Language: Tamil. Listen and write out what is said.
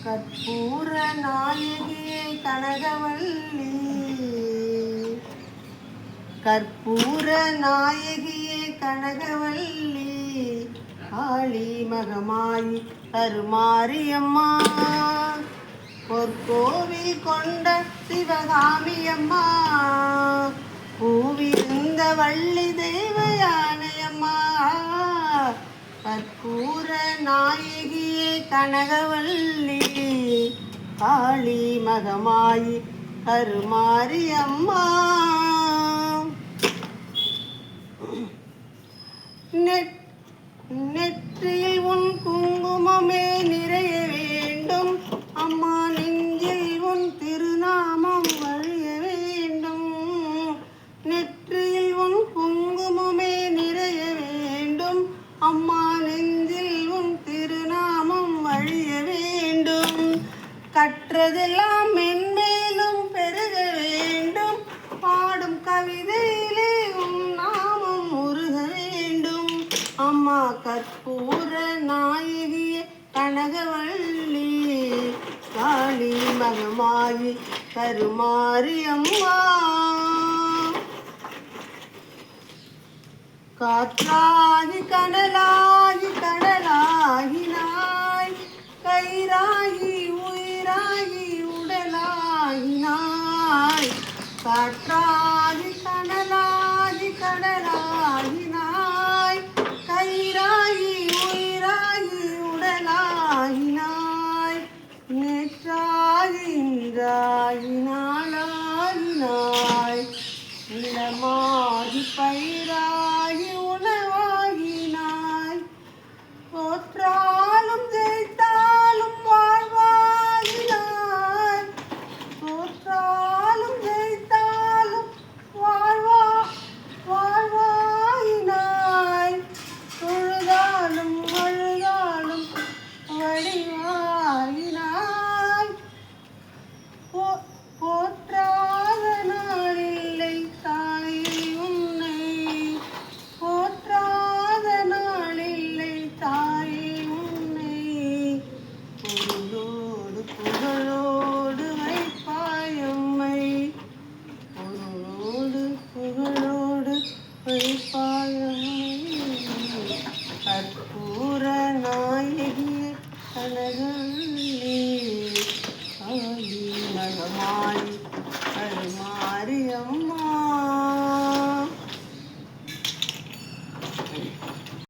கற்பூர நாயகியே கனகவல்லி, கற்பூர நாயகியே கனகவல்லி, ஆளி மகமாயி கருமாரியம்மா, பொற்கோவில் கொண்ட சிவகாமியம்மா, பூவிருந்த வள்ளி தேவயானையம்மா, கற்பூர நாயகியே கனகவல்லி, காளி மகமாயி கருமாரியம்மா. நெற்றியில் உன் குங்குமமே நிறைய வேண்டும் அம்மா, நெஞ்சில் உன் திருநாமம் வழிய வேண்டும். நெற்றியில் உன் குங்குமமே நிறைய வேண்டும் அம்மா, நெஞ்சில் உன் திருநாமம் வழிய வேண்டும். கற்றதெல்லாம் மென்மேலும் பெருக வேண்டும், பாடும் கவிதையிலே உன் நாமம் உருக வேண்டும் அம்மா, கற்பூர நாயகியே கனகவல்லி, காளி மகமாயி கருமாரியம்மா. காற்றாகி கனலாகி கடலாகினாய், கயிறாகி உயிராகி உடலாகினாய். காற்றாகி கனலாகி கடலாகினாய், கயிறாகி உயிராகி உடலாகினாய். நேற்றாகி இன்றாகி நாளாகினாய், நிலமாகி பயிராகி உணவாகினாய். தோற்றாலும் ஜெயித்தாலும் வாழ்வாகினாய், தோற்றாலும் ஜெயித்தாலும் வாழ்வாகினாய். தொழுதாலும் அழுதாலும் வடிவாகினாய். போற்றாத நாளில்லை தாயே உன்னை, போற்றாத நாளில்லை தாயே உன்னை. பொருளோடு புகழோடு வைப்பாயம்மை, பொருளோடு புகழோடு வைப்பாயம்மை. கற்பூர நாயகியே கனகவல்லி, காளி மகமாயி கருமாரியம்மா.